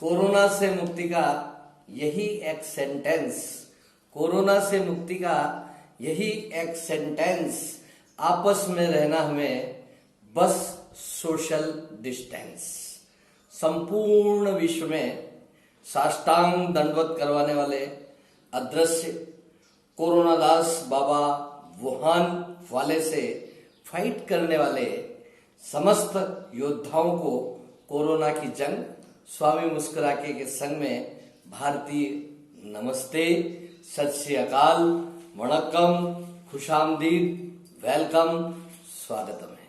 Corona से मुक्ति का यही एक सेंटेंस, कोरोना से मुक्ति का यही एक सेंटेंस, आपस में रहना हमें बस सोशल डिस्टेंस। संपूर्ण विश्व में साष्टांग दंडवत करवाने वाले अदृश्य कोरोना दास बाबा वुहान वाले से फाइट करने वाले समस्त योद्धाओं को कोरोना की जंग स्वामी मुस्कुराके के संग में भारतीय नमस्ते, सत श्री अकाल, वणक्कम, खुशामदीद, वेलकम, स्वागतम है।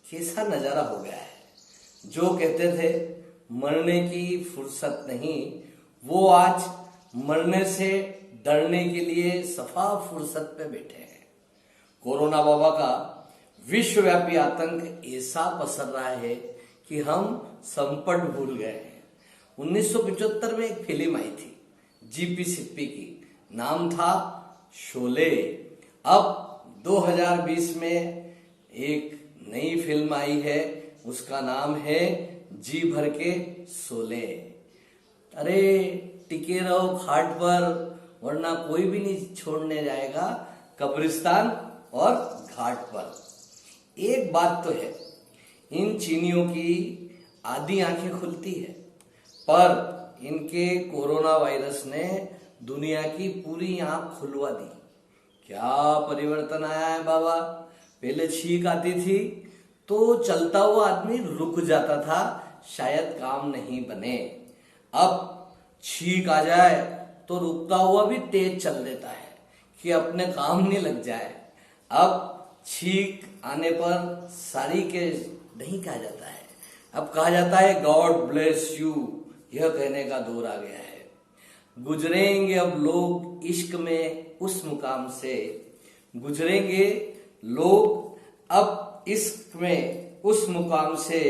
कैसा नजारा हो गया है। जो कहते थे मरने की फुर्सत नहीं, वो आज मरने से डरने के लिए सफा फुर्सत पे बैठे हैं। कोरोना बाबा का विश्वव्यापी आतंक ऐसा पसर रहा है कि हम संपट भूल गए हैं। 1975 में एक फिल्म आई थी जीपी सिप्पी की, नाम था शोले। अब 2020 में एक नई फिल्म आई है, उसका नाम है जी भर के शोले। अरे टिके रहो खाट पर, वरना कोई भी नहीं छोड़ने जाएगा कब्रिस्तान और घाट पर। एक बात तो है, इन चीनियों की आधी आंखें खुलती है, पर इनके कोरोना वायरस ने दुनिया की पूरी आंख खुलवा दी। क्या परिवर्तन आया है बाबा। पहले छींक आती थी तो चलता हुआ आदमी रुक जाता था, शायद काम नहीं बने। अब छींक आ जाए तो रुकता हुआ भी तेज चल देता है कि अपने काम नहीं लग जाए। अब छींक आने पर सारी के नहीं कहा जाता है, अब कहा जाता है गॉड ब्लेस यू, यह कहने का दौर आ गया है। गुजरेंगे अब लोग इश्क में उस मुकाम से, गुजरेंगे लोग अब इश्क में उस मुकाम से,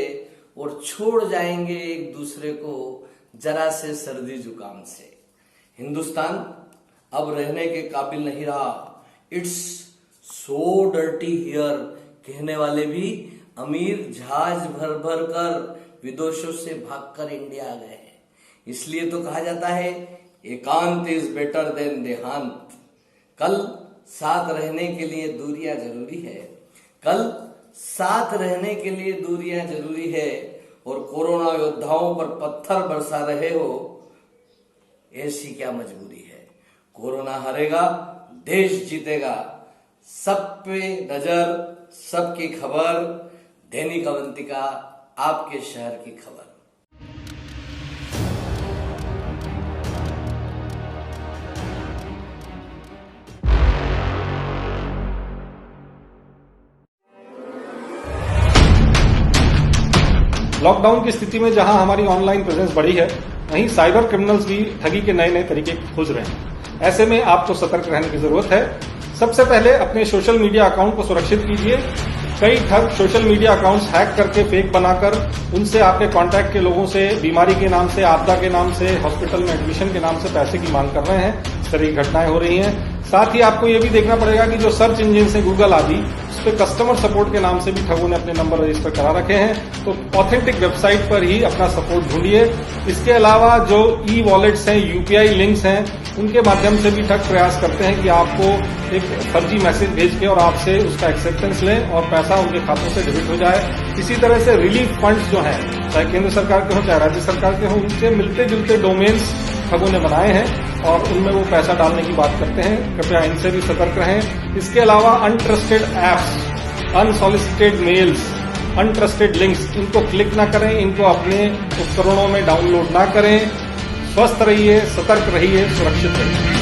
और छोड़ जाएंगे एक दूसरे को जरा से सर्दी जुकाम से। हिंदुस्तान अब रहने के काबिल नहीं रहा। इट्स सो डर्टी हियर कहने वाले भी अमीर जहाज भर भर कर विदेशों से भागकर इंडिया आ गए हैं। इसलिए तो कहा जाता है एकांत इज बेटर देन देहांत। कल साथ रहने के लिए दूरियां जरूरी है, कल साथ रहने के लिए दूरियां जरूरी है। और कोरोना योद्धाओं पर पत्थर बरसा रहे हो, ऐसी क्या मजबूरी है। कोरोना हारेगा, देश जीतेगा। सब पे नजर, सबकी खबर, दैनिक अवंतिका, आपके शहर की खबर। लॉकडाउन की स्थिति में जहां हमारी ऑनलाइन प्रेजेंस बढ़ी है, वहीं साइबर क्रिमिनल्स भी ठगी के नए नए तरीके खोज रहे हैं। ऐसे में आपको सतर्क रहने की जरूरत है। सबसे पहले अपने सोशल मीडिया अकाउंट को सुरक्षित कीजिए। कई ठग सोशल मीडिया अकाउंट्स हैक करके फेक बनाकर उनसे आपके कांटेक्ट के लोगों से बीमारी के नाम से, आपदा के नाम से, हॉस्पिटल में एडमिशन के नाम से पैसे की मांग कर रहे हैं। इस तरह की घटनाएं हो रही हैं। साथ ही आपको ये भी देखना पड़ेगा कि जो सर्च इंजिन है गूगल आदि, उस पर कस्टमर सपोर्ट के नाम से भी ठगों ने अपने नंबर रजिस्टर करा रखे हैं। तो ऑथेंटिक वेबसाइट पर ही अपना सपोर्ट ढूंढिए। इसके अलावा जो ई वॉलेट्स हैं, यूपीआई लिंक्स हैं, उनके माध्यम से भी ठग प्रयास करते हैं कि आपको एक फर्जी मैसेज भेज के और आपसे उसका एक्सेप्टेंस लें और पैसा उनके खातों से डेबिट हो जाए। इसी तरह से रिलीफ फंड्स जो हैं, चाहे केंद्र सरकार के हों चाहे राज्य सरकार के हों, उनसे मिलते जुलते डोमेन्स ठगों ने बनाए हैं और उनमें वो पैसा डालने की बात करते हैं। कृपया इनसे भी सतर्क रहें। इसके अलावा untrusted apps, unsolicited mails, untrusted links, इनको क्लिक ना करें, इनको अपने उपकरणों में डाउनलोड ना करें। स्वस्थ रहिए, सतर्क रहिए, सुरक्षित रहिए।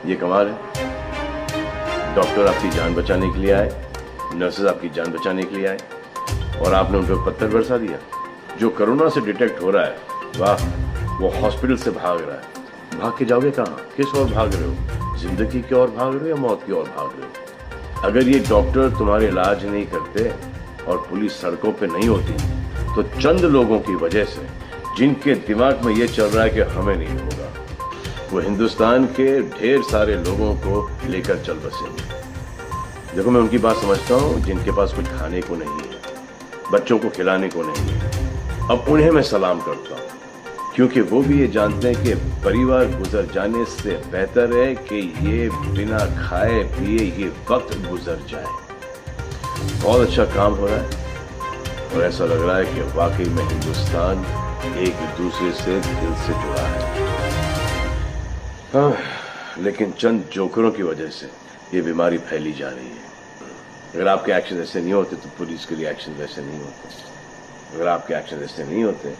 ये कमाल है। डॉक्टर आपकी जान बचाने के लिए आए, नर्सेज आपकी जान बचाने के लिए आए, और आपने उन पर पत्थर बरसा दिया। जो कोरोना से डिटेक्ट हो रहा है, वाह, वो हॉस्पिटल से भाग रहा है। भाग के जाओगे कहाँ? किस ओर भाग रहे हो? जिंदगी की ओर भाग रहे हो या मौत की ओर भाग रहे हो? अगर ये डॉक्टर तुम्हारे इलाज नहीं करते और पुलिस सड़कों पे नहीं होती, तो चंद लोगों की वजह से जिनके दिमाग में ये चल रहा है कि हमें नहीं होगा, वो हिंदुस्तान के ढेर सारे लोगों को लेकर चल बसेंगे। देखो, मैं उनकी बात समझता हूँ जिनके पास कुछ खाने को नहीं है, बच्चों को खिलाने को नहीं है। अब उन्हें मैं सलाम करता हूँ, क्योंकि वो भी ये जानते हैं कि परिवार गुजर जाने से बेहतर है कि ये बिना खाए पिए ये वक्त गुजर जाए। बहुत अच्छा काम हो रहा है और ऐसा लग रहा है कि वाकई में हिंदुस्तान एक दूसरे से दिल से जुड़ा है। लेकिन चंद जोकरों की वजह से ये बीमारी फैली जा रही है। अगर आपके एक्शन ऐसे नहीं होते तो पुलिस के रिएक्शन वैसे नहीं होते। अगर आपके एक्शन ऐसे नहीं होते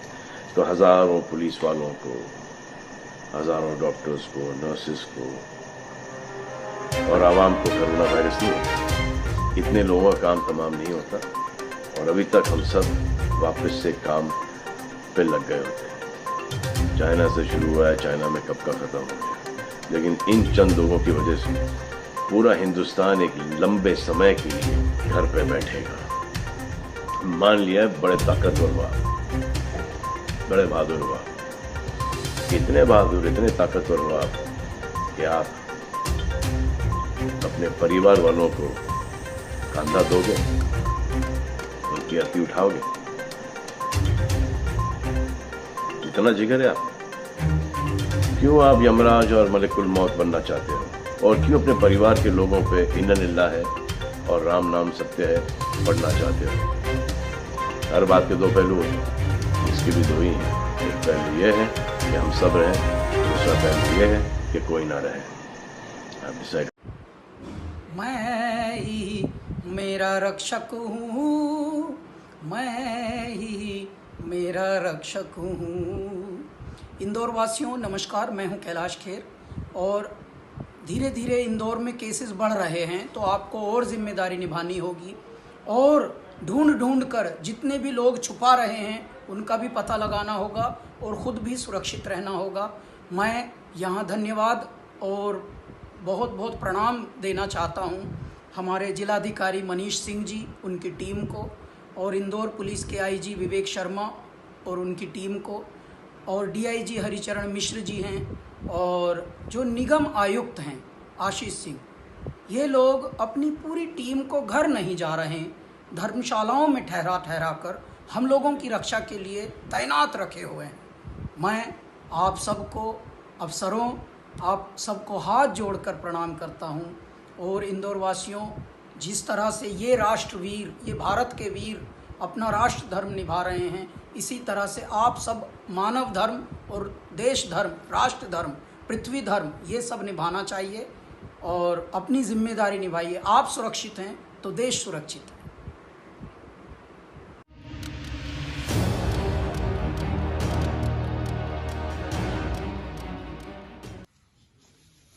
तो हजारों पुलिस वालों को, हजारों डॉक्टर्स को, नर्सेस को और आवाम को कोरोना वायरस नहीं होता। इतने लोगों का काम तमाम नहीं होता और अभी तक हम सब वापस से काम पे लग गए होते। चाइना से शुरू हुआ है, चाइना में कब का खत्म हो गया। लेकिन इन चंद लोगों की वजह से पूरा हिंदुस्तान एक लंबे समय के लिए घर पे बैठेगा। मान लिया बड़े ताकतवर हुआ, बड़े बहादुर हुआ, इतने बहादुर, इतने ताकतवर हुआ कि आप अपने परिवार वालों को कंधा दोगे, उनकी अर्थी उठाओगे। इतना जिगर है आप? क्यों आप यमराज और मलिकुल मौत बनना चाहते हो? और क्यों अपने परिवार के लोगों पे इन्ना लिल्लाह है और राम नाम सत्य है पढ़ना चाहते हो? हर बात के दो पहलू हैं, इसके भी दो ही हैं। एक पहलू ये है कि हम सब रहें, दूसरा पहलू ये है कि कोई ना रहे। आप डिसाइड। मैं ही मेरा रक्षक हूँ, मैं ही मेरा रक्षक हूँ। इंदौर वासियों नमस्कार, मैं हूँ कैलाश खेर। और धीरे धीरे इंदौर में केसेस बढ़ रहे हैं तो आपको और जिम्मेदारी निभानी होगी और ढूंढ ढूंढ कर जितने भी लोग छुपा रहे हैं उनका भी पता लगाना होगा और ख़ुद भी सुरक्षित रहना होगा। मैं यहाँ धन्यवाद और बहुत बहुत प्रणाम देना चाहता हूँ हमारे जिलाधिकारी मनीष सिंह जी, उनकी टीम को, और इंदौर पुलिस के आईजी विवेक शर्मा और उनकी टीम को, और डीआईजी हरिचरण मिश्र जी हैं, और जो निगम आयुक्त हैं आशीष सिंह। ये लोग अपनी पूरी टीम को घर नहीं जा रहे हैं, धर्मशालाओं में ठहरा कर हम लोगों की रक्षा के लिए तैनात रखे हुए हैं। मैं आप सबको, अफसरों, आप सबको हाथ जोड़कर प्रणाम करता हूं। और इंदौर वासियों, जिस तरह से ये राष्ट्रवीर, ये भारत के वीर अपना राष्ट्र धर्म निभा रहे हैं, इसी तरह से आप सब मानव धर्म और देश धर्म, राष्ट्र धर्म, पृथ्वी धर्म, ये सब निभाना चाहिए और अपनी जिम्मेदारी निभाइए। आप सुरक्षित हैं तो देश सुरक्षित है।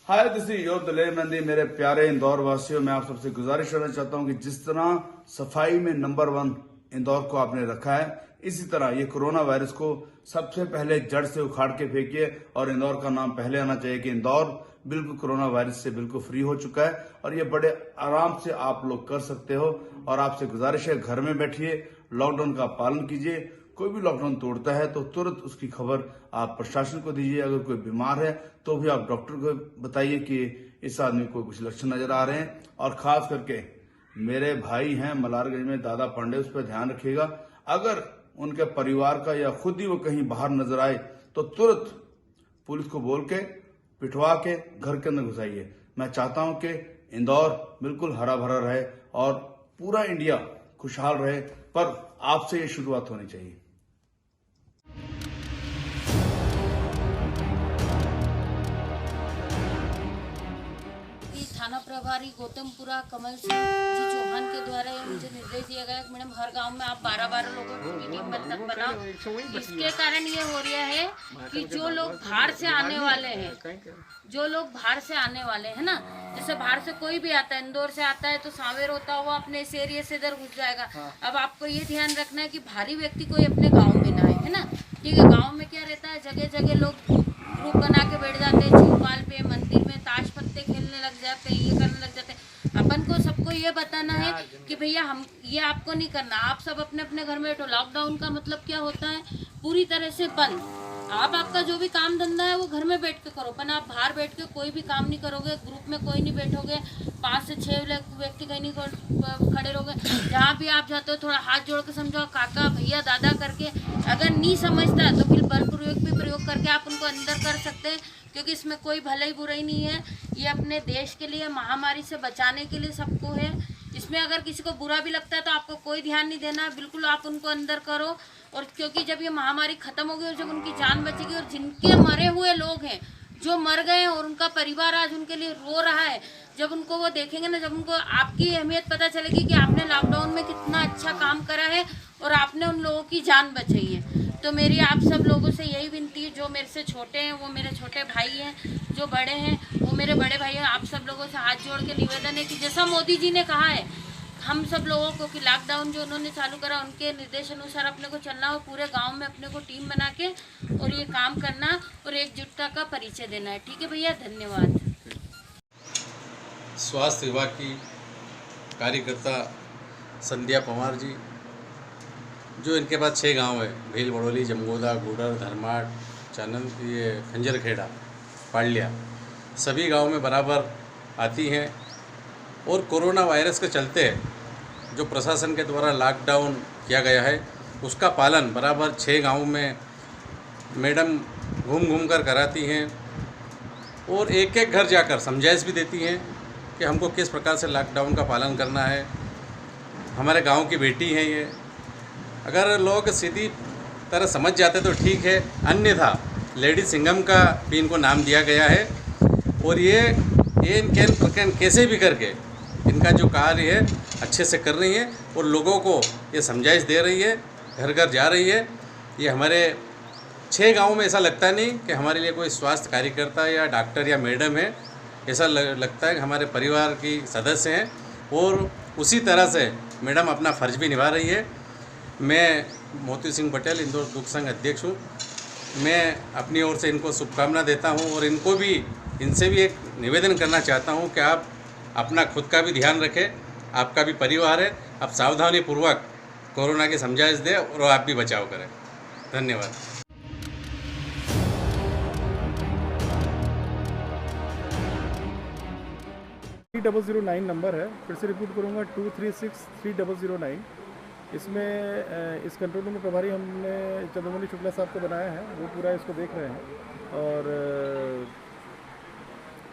हाय, this is your Daler Mehndi. मेरे प्यारे इंदौर वासियों, मैं आप सबसे गुजारिश करना चाहता हूं कि जिस तरह सफाई में नंबर 1 इंदौर को आपने रखा है, इसी तरह ये कोरोना वायरस को सबसे पहले जड़ से उखाड़ के फेंकिए और इंदौर का नाम पहले आना चाहिए कि इंदौर बिल्कुल कोरोना वायरस से बिल्कुल फ्री हो चुका है और ये बड़े आराम से आप लोग कर सकते हो। और आपसे गुजारिश है, घर में बैठिए, लॉकडाउन का पालन कीजिए। कोई भी लॉकडाउन तोड़ता है तो तुरंत उसकी खबर आप प्रशासन को दीजिए। अगर कोई बीमार है तो भी आप डॉक्टर को बताइए कि इस आदमी को कुछ लक्षण नजर आ रहे हैं। और खास करके मेरे भाई हैं मलारगंज में, दादा पांडे, उस पर ध्यान रखिएगा। अगर उनके परिवार का या खुद ही वो कहीं बाहर नजर आए तो तुरंत पुलिस को बोल के पिटवा के घर के अंदर घुसाइए। मैं चाहता हूं कि इंदौर बिल्कुल हरा भरा रहे और पूरा इंडिया खुशहाल रहे, पर आपसे ये शुरुआत होनी चाहिए। थाना प्रभारी गौतमपुरा कमल सिंह जी चौहान के द्वारा ये मुझे निर्देश दिया गया कि मैडम हर गांव में आप 12-12 लोगों की टीम बनाओ। इसके कारण ये हो रहा है कि जो लोग बाहर से आने वाले हैं, जो लोग बाहर से आने वाले हैं ना, जैसे बाहर से कोई भी आता है, इंदौर से आता है तो सांवेर होता हुआ अपने इस एरिया से इधर घुस जाएगा। अब आपको ये ध्यान रखना है कि भारी व्यक्ति कोई अपने गाँव में ना आए, है ना। ठीक है, गाँव में क्या रहता है, जगह जगह लोग ग्रुप बना के बैठ जाते हैं, चौपाल पे, मंदिर में ताश पत्ते खेलने लग जाते हैं, ये करने लग जाते हैं। अपन को सबको ये बताना है कि भैया हम ये आपको नहीं करना, आप सब अपने अपने घर में बैठो। लॉकडाउन का मतलब क्या होता है, पूरी तरह से बंद। आप आपका जो भी काम धंधा है वो घर में बैठ के करो, पर आप बाहर बैठ के कोई भी काम नहीं करोगे, ग्रुप में कोई नहीं बैठोगे, 5 से 6 व्यक्ति कहीं नहीं खड़े रहोगे। जहाँ भी आप जाते हो थोड़ा हाथ जोड़ के समझाओ, काका भैया दादा करके। अगर नहीं समझता तो फिर बलपूर्वक भी प्रयोग करके आप उनको अंदर कर सकते हैं, क्योंकि इसमें कोई भलाई बुराई नहीं है। ये अपने देश के लिए, महामारी से बचाने के लिए सबको है। इसमें अगर किसी को बुरा भी लगता है तो आपको कोई ध्यान नहीं देना, बिल्कुल आप उनको अंदर करो। और क्योंकि जब ये महामारी खत्म होगी और जब उनकी जान बचेगी, और जिनके मरे हुए लोग हैं, जो मर गए हैं और उनका परिवार आज उनके लिए रो रहा है, जब उनको वो देखेंगे ना, जब उनको आपकी अहमियत पता चलेगी कि आपने लॉकडाउन में कितना अच्छा काम करा है और आपने उन लोगों की जान बचाई है। तो मेरी आप सब लोगों से यही विनती है, जो मेरे से छोटे हैं वो मेरे छोटे भाई हैं, जो बड़े हैं वो मेरे बड़े भाई हैं। आप सब लोगों से हाथ जोड़ के निवेदन है कि जैसा मोदी जी ने कहा है हम सब लोगों को कि लॉकडाउन जो उन्होंने चालू करा उनके निर्देश अनुसार अपने को चलना हो, पूरे गांव में अपने को टीम बना के और ये काम करना और एकजुटता का परिचय देना है। ठीक है भैया, धन्यवाद। स्वास्थ्य विभाग की कार्यकर्ता संध्या पवार जी, जो इनके पास 6 गांव है, भेल बड़ोली, जमगोदा, गुडर, धर्माट, चानंद, ये खंजरखेड़ा, पाड़लिया, सभी गांव में बराबर आती हैं। और कोरोना वायरस के चलते जो प्रशासन के द्वारा लॉकडाउन किया गया है उसका पालन बराबर 6 गांव में मैडम घूम कर कराती हैं और एक एक घर जाकर समझाइश भी देती हैं कि हमको किस प्रकार से लॉकडाउन का पालन करना है। हमारे गांव की बेटी हैं ये, अगर लोग सीधी तरह समझ जाते तो ठीक है, अन्यथा लेडी सिंघम का भी इनको नाम दिया गया है। और ये कैसे भी करके इनका जो कार्य है अच्छे से कर रही है और लोगों को ये समझाइश दे रही है, घर घर जा रही है। ये हमारे 6 गाँव में ऐसा लगता नहीं कि हमारे लिए कोई स्वास्थ्य कार्यकर्ता या डॉक्टर या मैडम है, ऐसा लगता है कि हमारे परिवार की सदस्य हैं और उसी तरह से मैडम अपना फ़र्ज भी निभा रही है। मैं मोती सिंह पटेल, इंदौर दुख संघ अध्यक्ष हूँ। मैं अपनी ओर से इनको शुभकामना देता हूँ और इनसे भी एक निवेदन करना चाहता हूँ कि आप अपना खुद का भी ध्यान रखें, आपका भी परिवार है, आप सावधानीपूर्वक कोरोना की समझाइश दें और आप भी बचाव करें। धन्यवाद। 3009 नंबर है, फिर से रिपीट करूँगा 2363009। इसमें इस कंट्रोल रूम में प्रभारी हमने चंद्रमौली शुक्ला साहब को बनाया है, वो पूरा इसको देख रहे हैं और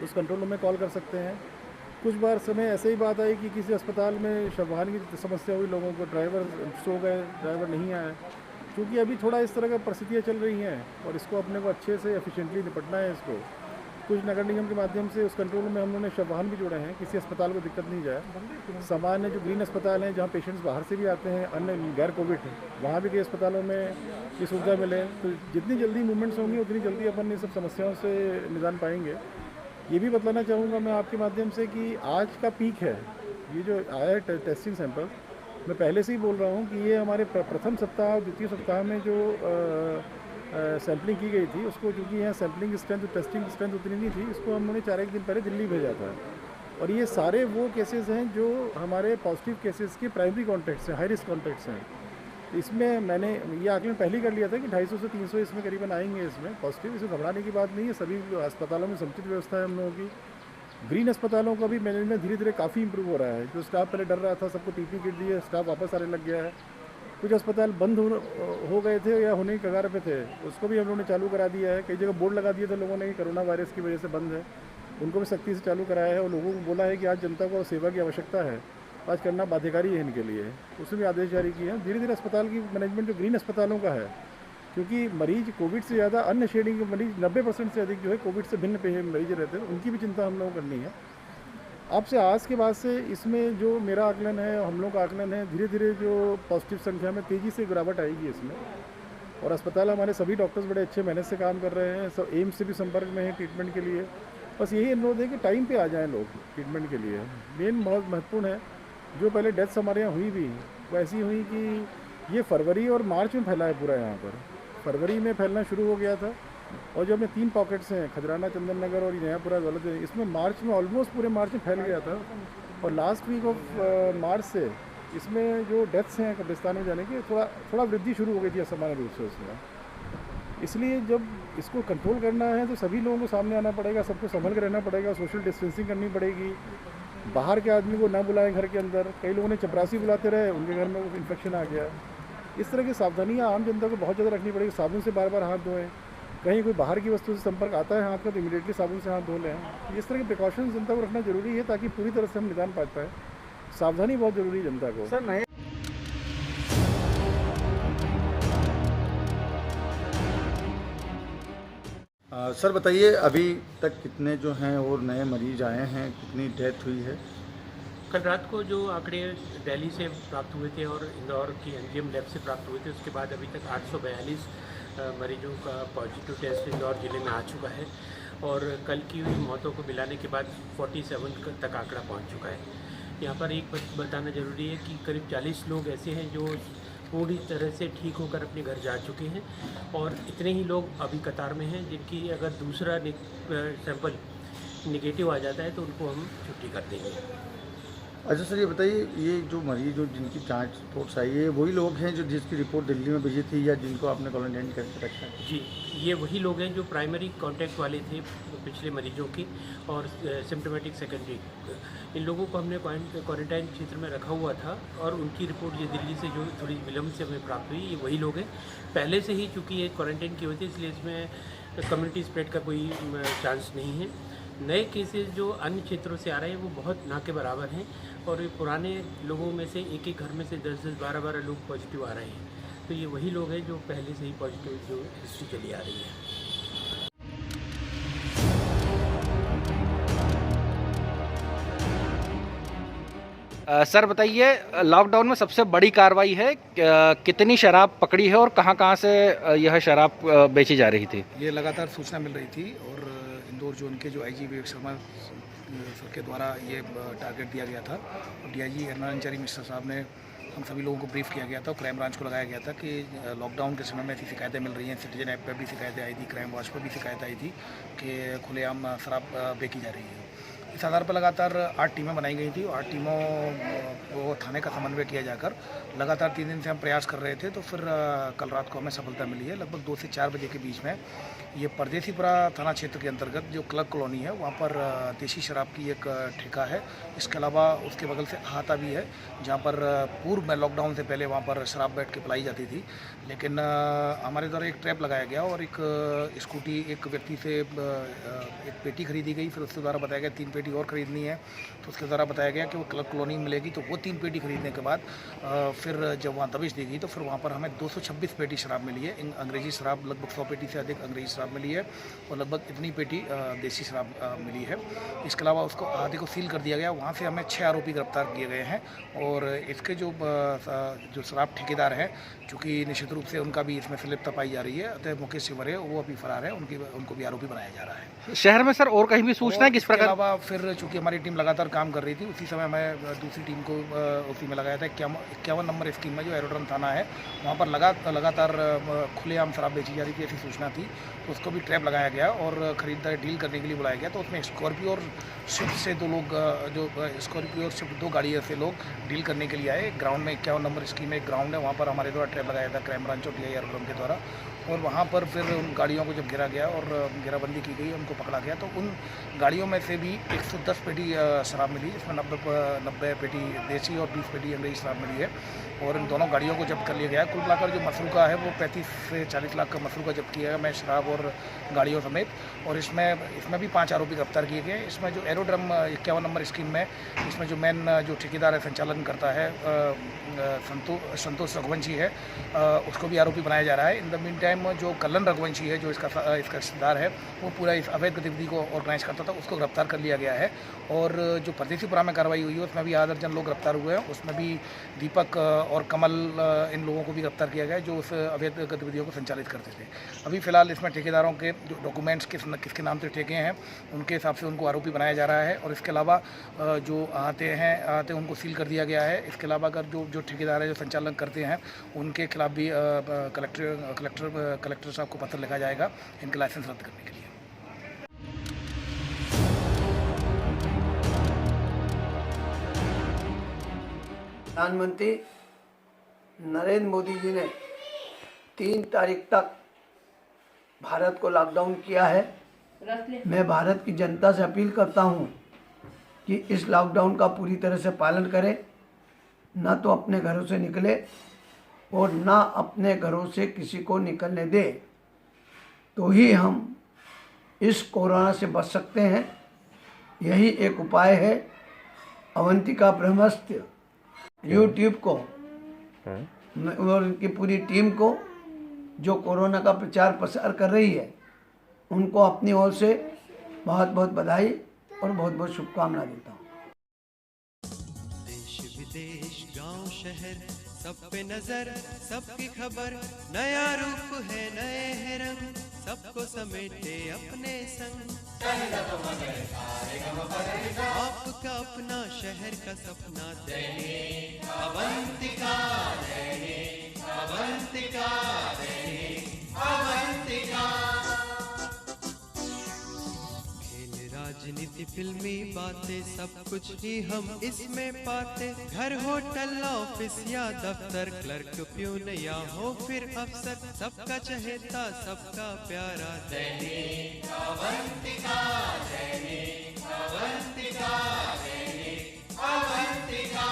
उस कंट्रोल रूम में कॉल कर सकते हैं। कुछ बार समय ऐसे ही बात आई कि किसी अस्पताल में शववाहन की समस्या हुई, लोगों को ड्राइवर सो गए, ड्राइवर नहीं आए। क्योंकि अभी थोड़ा इस तरह का परिस्थितियाँ चल रही हैं और इसको अपने को अच्छे से एफिशिएंटली निपटना है। इसको कुछ नगर निगम के माध्यम से उस कंट्रोल में हम लोगों ने शववाहन भी जोड़े हैं, किसी अस्पताल को दिक्कत नहीं जाए। सामान्य जो ग्रीन अस्पताल हैं जहाँ पेशेंट्स बाहर से भी आते हैं, अन्य गैर कोविड है, वहाँ भी कई अस्पतालों में ये सुविधा मिले, तो जितनी जल्दी मूवमेंट्स होंगी उतनी जल्दी अपन इन सब समस्याओं से निदान पाएंगे। ये भी बतलाना चाहूँगा मैं आपके माध्यम से कि आज का पीक है, ये जो आया है टेस्टिंग सैंपल, मैं पहले से ही बोल रहा हूँ कि ये हमारे प्रथम सप्ताह द्वितीय सप्ताह में जो सैम्पलिंग की गई थी उसको, चूँकि यहाँ सैम्पलिंग स्ट्रेंथ टेस्टिंग स्ट्रेंथ उतनी नहीं थी, इसको हम लोगों ने 4-1 दिन पहले दिल्ली भेजा था। और ये सारे वो केसेस हैं जो हमारे पॉजिटिव केसेस के प्राइमरी कॉन्टैक्ट्स हैं, हाई रिस्क कॉन्टैक्ट्स हैं। इसमें मैंने ये आकलन पहले कर लिया था कि 250 से 300 इसमें करीबन आएंगे इसमें पॉजिटिव। इसमें घबराने की बात नहीं है, सभी अस्पतालों में समुचित व्यवस्था है हम लोगों की। ग्रीन अस्पतालों का भी मैनेजमेंट धीरे धीरे काफ़ी इंप्रूव हो रहा है। जो स्टाफ पहले डर रहा था, सबको टीपी किट दिए, स्टाफ वापस आने लग गया है। कुछ अस्पताल बंद हो गए थे या होने की कगार पे थे, उसको भी हम लोगों ने चालू करा दिया है। कई जगह बोर्ड लगा दिए थे लोगों ने कि कोरोना वायरस की वजह से बंद है, उनको भी सख्ती से चालू कराया है और लोगों को बोला है कि आज जनता को सेवा की आवश्यकता है, आज करना बाध्यकारी है इनके लिए, उसमें भी आदेश जारी किए हैं। धीरे धीरे अस्पताल की मैनेजमेंट जो ग्रीन अस्पतालों का है, क्योंकि मरीज कोविड से ज़्यादा अन्य श्रेणी के मरीज 90% से अधिक जो है कोविड से भिन्न मरीज रहते हैं, उनकी भी चिंता हम लोगों को करनी है। आपसे आज के बाद से इसमें जो मेरा आकलन है, हम लोग का आकलन है, धीरे धीरे जो पॉजिटिव संख्या में तेज़ी से गिरावट आएगी इसमें। और अस्पताल हमारे सभी डॉक्टर्स बड़े अच्छे मेहनत से काम कर रहे हैं, सब एम्स से भी संपर्क में हैं ट्रीटमेंट के लिए। बस यही अनुरोध है कि टाइम पे आ जाएं लोग ट्रीटमेंट के लिए। मेन बहुत महत्वपूर्ण है, जो पहले डेथ्स हमारे यहाँ हुई भी वो ऐसी हुई कि ये फरवरी और मार्च में फैला है पूरा। यहाँ पर फरवरी में फैलना शुरू हो गया था और जो अपने 3 पॉकेट्स हैं, खजराना, चंदन नगर और नयापुरा दौलत, इसमें मार्च में ऑलमोस्ट पूरे मार्च में फैल गया था। और लास्ट वीक ऑफ मार्च से इसमें जो डेथ्स हैं कब्रिस्तान में जाने की थोड़ा वृद्धि शुरू हो गई थी असामान्य रूप से उसमें। इसलिए जब इसको कंट्रोल करना है तो सभी लोगों को सामने आना पड़ेगा, सबको संभल कर रहना पड़ेगा, सोशल डिस्टेंसिंग करनी पड़ेगी, बाहर के आदमी को ना बुलाएं घर के अंदर। कई लोगों ने चपरासी बुलाते रहे, उनके घर में इन्फेक्शन आ गया। इस तरह की सावधानियाँ आम जनता को बहुत ज़्यादा रखनी पड़ेगी। साबुन से बार बार हाथ धोएं, कहीं कोई बाहर की वस्तु से संपर्क आता है हाथ का तो इमीडिएटली साबुन से हाथ धो लें। इस तरह के प्रिकॉशंस जनता को रखना जरूरी है ताकि पूरी तरह से हम निदान पा पाएँ। सावधानी बहुत जरूरी है जनता को। सर नए सर बताइए, अभी तक कितने जो हैं और नए मरीज आए हैं, कितनी डेथ हुई है? कल रात को जो आंकड़े दिल्ली से प्राप्त हुए थे और इंदौर की एनजीएम लैब से प्राप्त हुए थे, उसके बाद अभी तक 842 मरीजों का पॉजिटिव टेस्ट इंदौर ज़िले में आ चुका है और कल की हुई मौतों को मिलाने के बाद 47 तक आंकड़ा पहुंच चुका है। यहाँ पर एक बात बताना ज़रूरी है कि करीब 40 लोग ऐसे हैं जो पूरी तरह से ठीक होकर अपने घर जा चुके हैं और इतने ही लोग अभी कतार में हैं जिनकी अगर दूसरा सैंपल निगेटिव आ जाता है तो उनको हम छुट्टी कर देंगे। अच्छा सर, ये बताइए, ये जो मरीज जो जिनकी जांच रिपोर्ट्स आई है वही लोग हैं जो जिसकी रिपोर्ट दिल्ली में भेजी थी या जिनको आपने क्वारंटाइन करके रखा है? जी, ये वही लोग हैं जो प्राइमरी कांटेक्ट वाले थे पिछले मरीजों के और सिम्टोमेटिक सेकेंडरी। इन लोगों को हमने क्वारंटाइन क्षेत्र में रखा हुआ था और उनकी रिपोर्ट ये दिल्ली से जो थोड़ी विलम्ब से हमें प्राप्त हुई, ये वही लोग हैं। पहले से ही चूँकि ये क्वारंटाइन की हुई थी इसलिए इसमें कम्युनिटी स्प्रेड का कोई चांस नहीं है। नए केसेस जो अन्य क्षेत्रों से आ रहे हैं वो बहुत ना के बराबर हैं और ये पुराने लोगों में से एक एक घर में से 10-10, 12-12 लोग पॉजिटिव आ रहे हैं। तो ये वही लोग हैं जो पहले से ही पॉजिटिव जो हिस्ट्री चली आ रही है। सर बताइए, लॉकडाउन में सबसे बड़ी कार्रवाई है, कितनी शराब पकड़ी है और कहां से यह शराब बेची जा रही थी? ये लगातार सूचना मिल रही थी और इंदौर जोन के जो आईजी विवेक शर्मा सर के द्वारा ये टारगेट दिया गया था और डीआईजी हरनारायण मिश्रा साहब ने हम सभी लोगों को ब्रीफ किया गया था और क्राइम ब्रांच को लगाया गया था कि लॉकडाउन के समय में ऐसी शिकायतें मिल रही हैं। सिटीजन ऐप पर भी शिकायतें आई थी, क्राइम वॉच पर भी शिकायत आई थी कि खुलेआम शराब बेची जा रही है। इस आधार पर लगातार 8 टीमें बनाई गई थी और 8 टीमों को थाने का समन्वय किया जाकर लगातार 3 दिन से हम प्रयास कर रहे थे। तो फिर कल रात को हमें सफलता मिली है। लगभग 2 से 4 बजे के बीच में ये परदेसीपुरा थाना क्षेत्र के अंतर्गत जो क्लब कॉलोनी है वहाँ पर देसी शराब की एक ठेका है। इसके अलावा उसके बगल से अहाता भी है जहाँ पर पूर्व में लॉकडाउन से पहले वहाँ पर शराब बैठ के पिलाई जाती थी, लेकिन हमारे द्वारा एक ट्रैप लगाया गया और एक स्कूटी एक व्यक्ति से एक पेटी खरीदी गई। फिर उसके द्वारा बताया गया 3 पेटी और खरीदनी है, तो उसके द्वारा बताया गया कि वो क्लब कॉलोनी में मिलेगी। तो वो 3 पेटी खरीदने के बाद फिर जब वहाँ दबिश दी गई तो फिर वहाँ पर हमें 226 पेटी शराब मिली है। अंग्रेजी शराब लगभग 100 पेटी से अधिक अंग्रेजी शराब मिली है और लगभग इतनी पेटी देसी शराब मिली है। इसके अलावा उसको आधे को सील कर दिया गया। वहाँ से हमें 6 आरोपी गिरफ्तार किए गए हैं और इसके जो शराब ठेकेदार हैं, चूँकि निश्चित रूप से उनका भी इसमें संलिप्तता पाई जा रही है, अतः मुकेश सिवरे वो अभी फरार है, उनको भी आरोपी बनाया जा रहा है। शहर में सर और कहीं भी सूचना है किस प्रकार? अलावा फिर चूँकि हमारी टीम लगातार काम कर रही थी, उसी समय मैं दूसरी टीम को उसी में लगाया था। 51 नंबर स्कीम में जो एरोड्रम थाना है वहाँ पर लगातार खुलेआम शराब बेची जा रही थी, ऐसी सूचना थी। तो उसको भी ट्रैप लगाया गया और खरीदारी डील करने के लिए बुलाया गया। तो उसमें स्कॉर्पियो और स्विफ्ट से 2 लोग, जो स्कॉर्पियो और स्विफ्ट 2 गाड़ियों से लोग डील करने के लिए आए। ग्राउंड में 51 नंबर स्कीम में एक ग्राउंड है, वहाँ पर हमारे द्वारा ट्रैप लगाया था क्राइम ब्रांच और डीआई एरोड्रम के द्वारा। और वहाँ पर फिर उन गाड़ियों को जब घेरा गया और घेराबंदी की गई, उनको पकड़ा गया। तो उन गाड़ियों में से भी 110 पेटी शराब मिली, इसमें 90 पेटी देसी और 20 पेटी अंग्रेजी शराब मिली है। और इन दोनों गाड़ियों को जब्त कर लिया गया। कुल मिलाकर जो मसरूका है वो 35 से 40 लाख का मसरूका जब्त किया गया मैं शराब और गाड़ियों समेत। और इसमें भी 5 आरोपी गिरफ्तार किए गए। इसमें जो एरोड्रम 51 नंबर स्कीम में इसमें जो मेन जो ठेकेदार है, संचालन करता है, संतोष रघुवंशी है, उसको भी आरोपी बनाया जा रहा है। इन द मीन टाइम जो कल्लन रघुवंशी है, जो इसका रिश्तेदार है, वो पूरा इस अवैध गतिविधि को ऑर्गेनाइज करता था, उसको गिरफ्तार कर लिया गया है। और जो परदेसीपुरा में कार्रवाई हुई है उसमें भी 1 दर्जन लोग गिरफ्तार हुए हैं। उसमें भी दीपक और कमल, इन लोगों को भी गिरफ्तार किया गया है जो उस अवैध गतिविधियों को संचालित करते थे। अभी फिलहाल इसमें ठेकेदारों के जो डॉक्यूमेंट्स किसके नाम से ठेके हैं उनके हिसाब से उनको आरोपी बनाया जा रहा है। और इसके अलावा जो आते उनको सील कर दिया गया है। इसके अलावा अगर जो ठेकेदार है, जो संचालन करते हैं, उनके खिलाफ भी कलेक्टर साहब को पत्र लिखा जाएगा इनके लाइसेंस रद्द करने के लिए। प्रधानमंत्री नरेंद्र मोदी जी ने 3 तारीख तक भारत को लॉकडाउन किया है। मैं भारत की जनता से अपील करता हूं कि इस लॉकडाउन का पूरी तरह से पालन करें, ना तो अपने घरों से निकले और ना अपने घरों से किसी को निकलने दे, तो ही हम इस कोरोना से बच सकते हैं। यही एक उपाय है। अवंतिका ब्रह्मस्त्र यूट्यूब को और उनकी पूरी टीम को जो कोरोना का प्रचार प्रसार कर रही है, उनको अपनी ओर से बहुत बहुत बधाई और बहुत बहुत शुभकामना देता हूँ। देश विदेश गांव शहर सब पे नजर, सबकी खबर, नया रूप है नए है रंग, सबको समेटे अपने संग। आपका अपना शहर का सपना दैनिक अवंतिका, दैनिक अवंतिका, दैनिक अवंतिका। राजनीति फिल्मी बातें सब कुछ ही हम इसमें पाते, घर होटल ऑफिस या दफ्तर, क्लर्क प्यून या हो फिर अफसर, सबका चहेता सबका प्यारा दैनिक अवंतिका, दैनिक अवंतिका, दैनिक अवंतिका।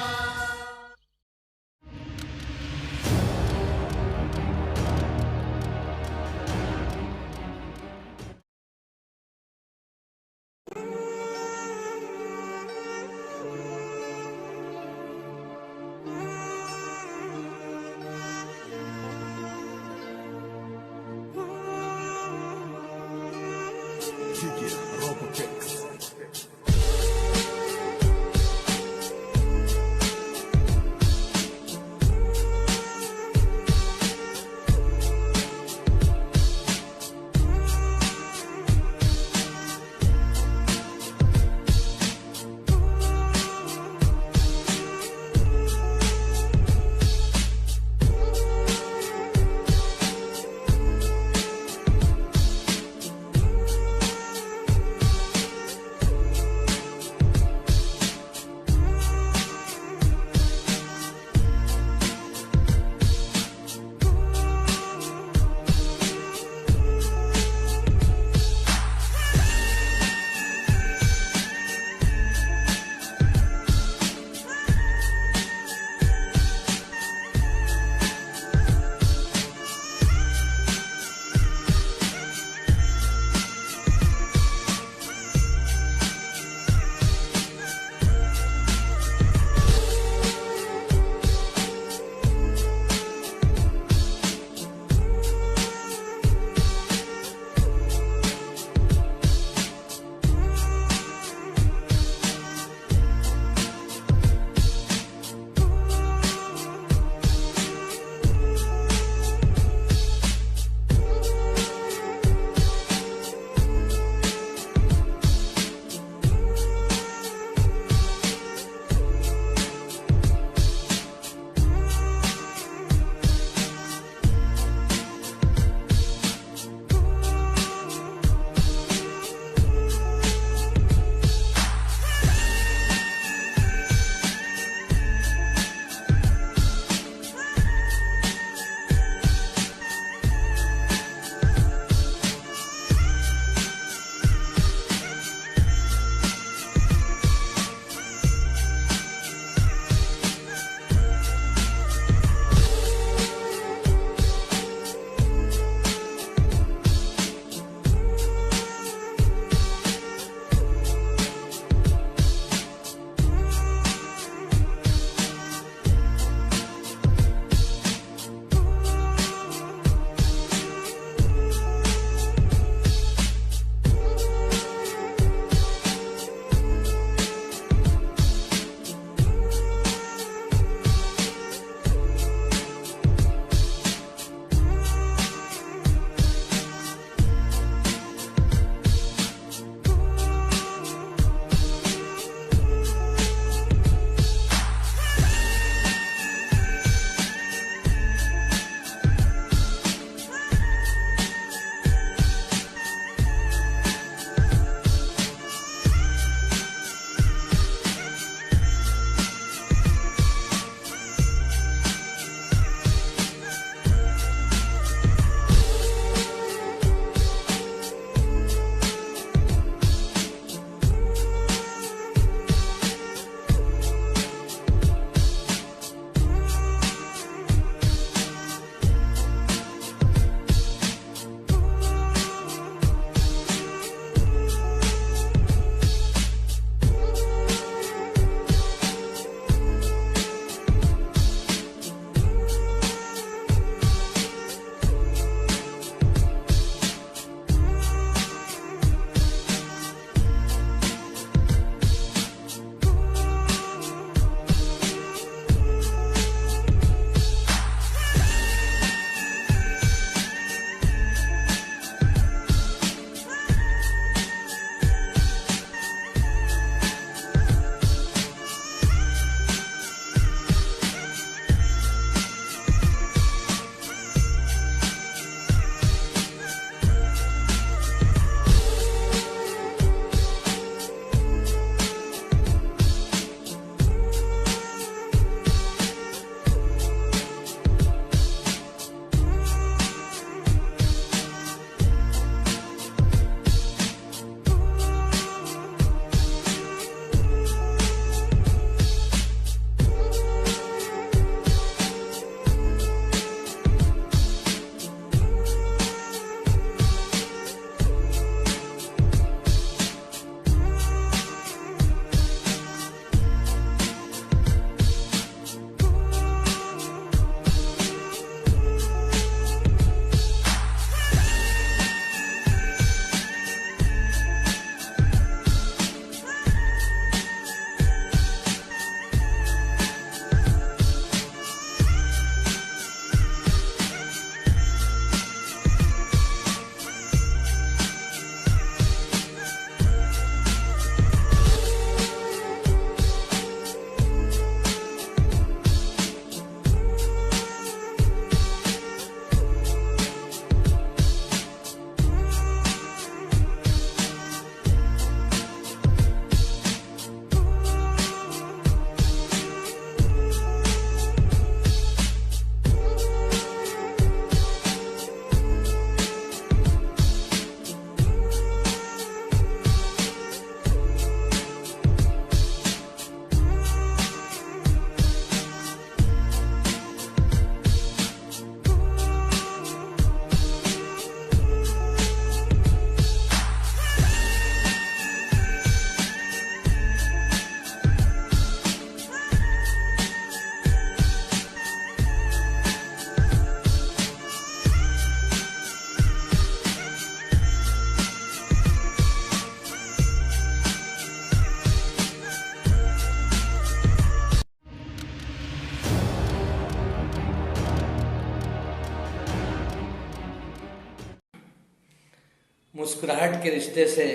मुस्कुराहट के रिश्ते से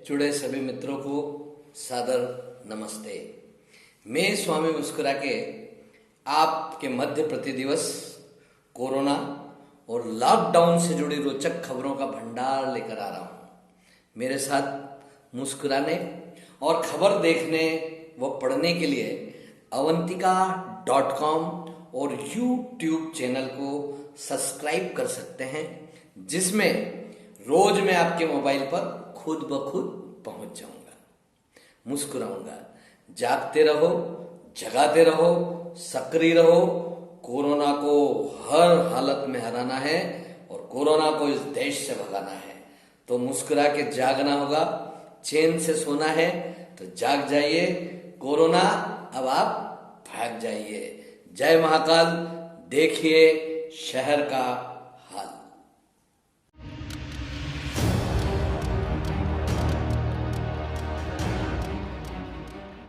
जुड़े सभी मित्रों को सादर नमस्ते। मैं स्वामी मुस्कुरा के आपके मध्य प्रतिदिवस कोरोना और लॉकडाउन से जुड़ी रोचक खबरों का भंडार लेकर आ रहा हूं। मेरे साथ मुस्कुराने और खबर देखने व पढ़ने के लिए avantika.com और YouTube चैनल को सब्सक्राइब कर सकते हैं, जिसमें रोज मैं आपके मोबाइल पर खुद ब खुद पहुंच जाऊंगा, मुस्कुराऊंगा। जागते रहो, जगाते रहो, सक्रिय रहो। कोरोना को हर हालत में हराना है और कोरोना को इस देश से भगाना है। तो मुस्कुरा के जागना होगा, चैन से सोना है तो जाग जाइए। कोरोना अब आप भाग जाइए। जय महाकाल। देखिए शहर का